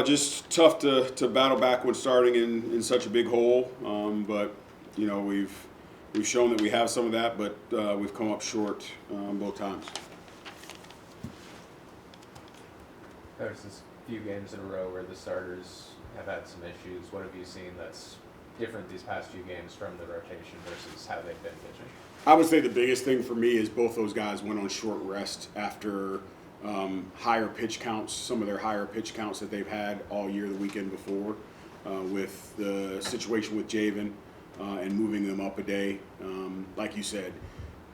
Just tough to battle back when starting in such a big hole. But we've shown that we have some of that, but we've come up short both times. There's this few games in a row where the starters have had some issues. What have you seen that's different these past few games from the rotation versus how they've been pitching? I would say the biggest thing for me is both those guys went on short rest after higher pitch counts, some of their higher pitch counts that they've had all year the weekend before, with the situation with Javen and moving them up a day. Like you said,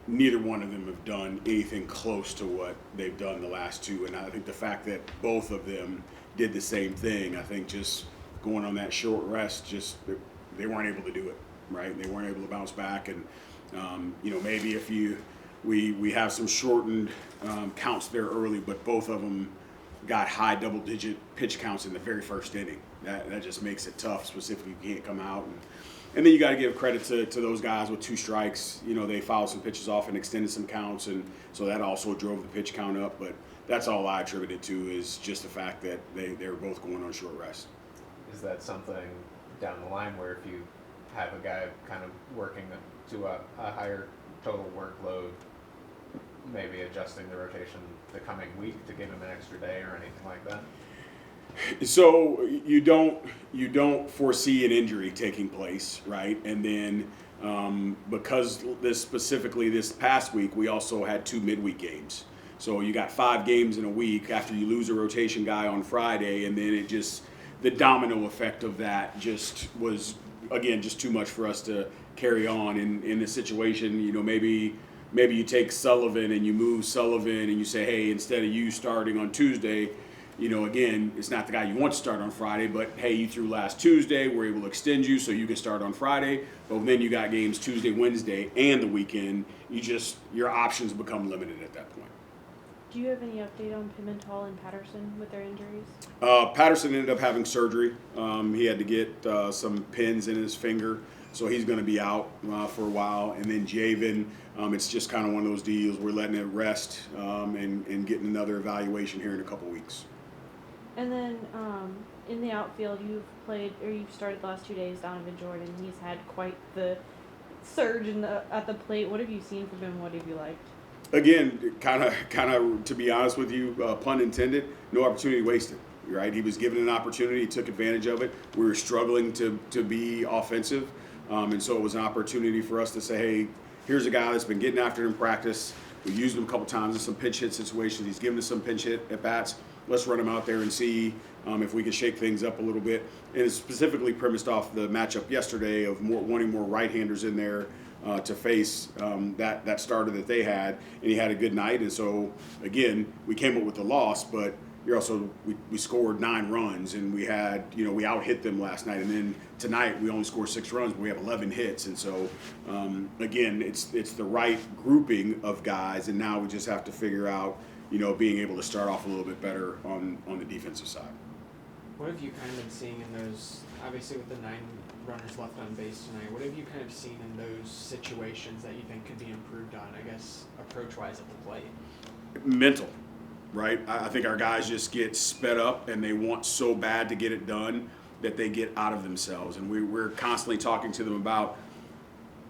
neither one of them have done anything close to what they've done the last two. And I think the fact that both of them did the same thing, I think just going on that short rest, just they weren't able to do it, right? They weren't able to bounce back. And, maybe if we have some shortened counts there early, but both of them got high double-digit pitch counts in the very first inning. That just makes it tough, specifically if you can't come out. And then you got to give credit to those guys with 2 strikes. They fouled some pitches off and extended some counts, and so that also drove the pitch count up. But that's all I attribute it to is just the fact that they were both going on short rest. Is that something down the line where if you have a guy kind of working to a higher total workload, maybe adjusting the rotation the coming week to give him an extra day or anything like that? So you don't foresee an injury taking place, right? And then because this past week, we also had 2 midweek games. So you got 5 games in a week after you lose a rotation guy on Friday, and then the domino effect of that just was, again, just too much for us to carry on in the situation. Maybe you take Sullivan and you move Sullivan and you say, hey, instead of you starting on Tuesday, again, it's not the guy you want to start on Friday, but hey, you threw last Tuesday, we're able to extend you so you can start on Friday. But then you got games Tuesday, Wednesday, and the weekend. Your options become limited at that point. Do you have any update on Pimentel and Patterson with their injuries? Patterson ended up having surgery. He had to get some pins in his finger, so he's going to be out for a while. And then Javen, it's just kind of one of those deals. We're letting it rest and getting another evaluation here in a couple weeks. And then in the outfield, you've started the last 2 days, Donovan Jordan. He's had quite the surge at the plate. What have you seen from him? What have you liked? Again, kind of, to be honest with you, pun intended, no opportunity wasted, right? He was given an opportunity, he took advantage of it. We were struggling to be offensive, and so it was an opportunity for us to say, hey, here's a guy that's been getting after it in practice. We've used him a couple times in some pinch hit situations. He's given us some pinch hit at bats. Let's run him out there and see if we can shake things up a little bit. And it's specifically premised off the matchup yesterday of wanting more right-handers in there to face that starter that they had, and he had a good night. And so, again, we came up with the loss, but we scored 9 runs, and we out-hit them last night. And then tonight we only scored 6 runs, but we have 11 hits. And so, again, it's the right grouping of guys, and now we just have to figure out, being able to start off a little bit better on the defensive side. What have you kind of been seeing in those, obviously with the 9 runners left on base tonight, what have you kind of seen in those situations that you think could be improved on, I guess, approach-wise at the plate? Mental, right? I think our guys just get sped up and they want so bad to get it done that they get out of themselves. And we're constantly talking to them about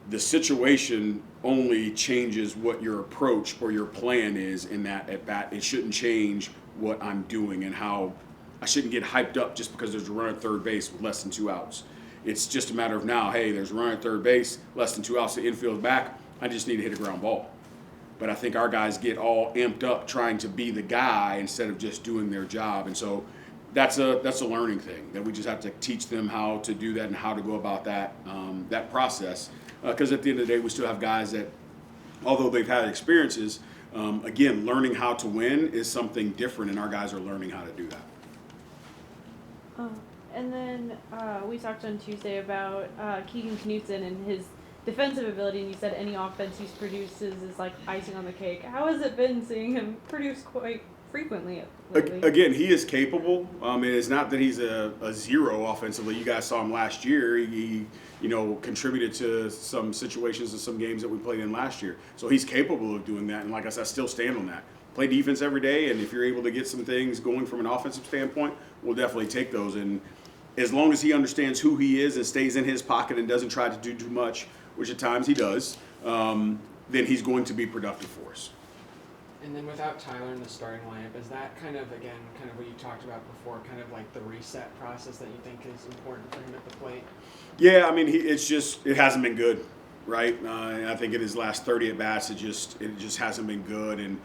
the situation only changes what your approach or your plan is in that at bat. It shouldn't change what I'm doing and how I shouldn't get hyped up just because there's a runner at third base with less than 2 outs. It's just a matter of now, hey, there's a runner at third base, less than 2 outs, the infield's back. I just need to hit a ground ball. But I think our guys get all amped up trying to be the guy instead of just doing their job. And so that's a learning thing that we just have to teach them how to do that and how to go about that process. Because at the end of the day, we still have guys that, although they've had experiences, again, learning how to win is something different, and our guys are learning how to do that. And then we talked on Tuesday about Keegan Knutson and his defensive ability, and you said any offense he produces is like icing on the cake. How has it been seeing him produce quite frequently lately? Again, he is capable. It's not that he's a zero offensively. You guys saw him last year. He contributed to some situations in some games that we played in last year. So he's capable of doing that. And like I said, I still stand on that. Play defense every day, and if you're able to get some things going from an offensive standpoint, we'll definitely take those. And as long as he understands who he is and stays in his pocket and doesn't try to do too much, which at times he does, then he's going to be productive for us. And then without Tyler in the starting lineup, is that kind of, again, kind of what you talked about before, kind of like the reset process that you think is important for him at the plate? Yeah, I mean, it hasn't been good, right? I think in his last 30 at bats, it just hasn't been good, and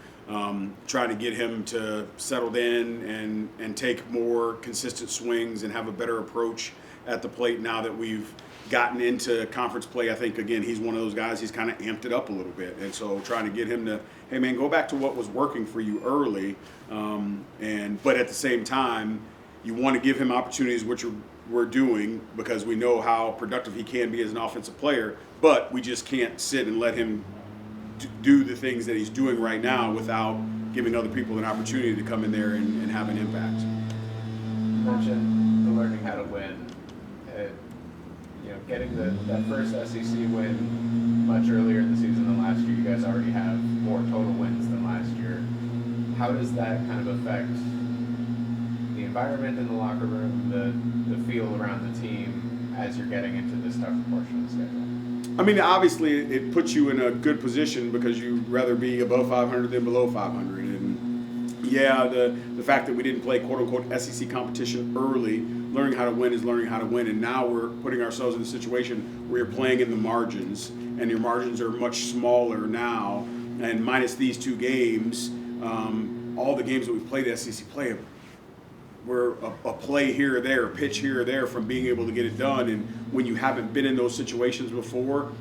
trying to get him to settle in and take more consistent swings and have a better approach at the plate now that we've gotten into conference play. I think, again, he's one of those guys, he's kind of amped it up a little bit. And so trying to get him to, hey, man, go back to what was working for you early. But at the same time, you want to give him opportunities, which we're doing, because we know how productive he can be as an offensive player. But we just can't sit and let him do the things that he's doing right now without giving other people an opportunity to come in there and have an impact. You mentioned the learning how to win. Getting that first SEC win much earlier in the season than last year, you guys already have more total wins than last year. How does that kind of affect the environment in the locker room, the feel around the team as you're getting into this tougher portion of the schedule? I mean, obviously, it puts you in a good position because you'd rather be above 500 than below 500. And yeah, the fact that we didn't play quote-unquote SEC competition early, learning how to win is learning how to win. And now we're putting ourselves in a situation where you're playing in the margins, and your margins are much smaller now. And minus these two games, all the games that we've played SEC play were a play here or there, a pitch here or there from being able to get it done. And when you haven't been in those situations before,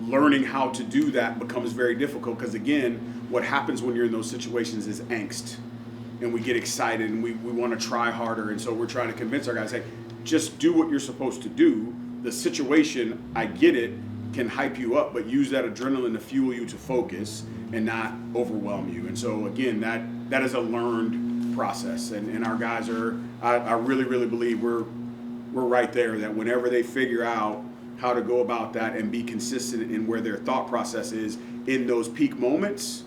learning how to do that becomes very difficult, because, again, what happens when you're in those situations is angst. And we get excited and we want to try harder. And so we're trying to convince our guys, hey, just do what you're supposed to do. The situation, I get it, can hype you up, but use that adrenaline to fuel you to focus and not overwhelm you. And so, again, that is a learned process. And our guys I really, really believe we're right there, that whenever they figure out how to go about that and be consistent in where their thought process is in those peak moments,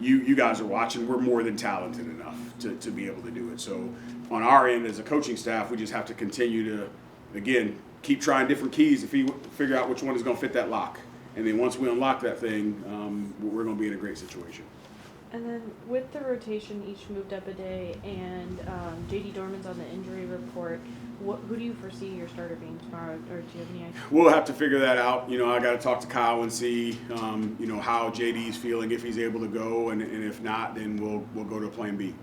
you guys are watching, we're more than talented enough to be able to do it. So on our end as a coaching staff, we just have to continue to, again, keep trying different keys to figure out which one is going to fit that lock. And then once we unlock that thing, we're going to be in a great situation. And then with the rotation each moved up a day, and J.D. Dorman's on the injury report, who do you foresee your starter being tomorrow, or do you have any idea? We'll have to figure that out. I got to talk to Kyle and see, how JD's feeling, if he's able to go, and if not, then we'll go to plan B.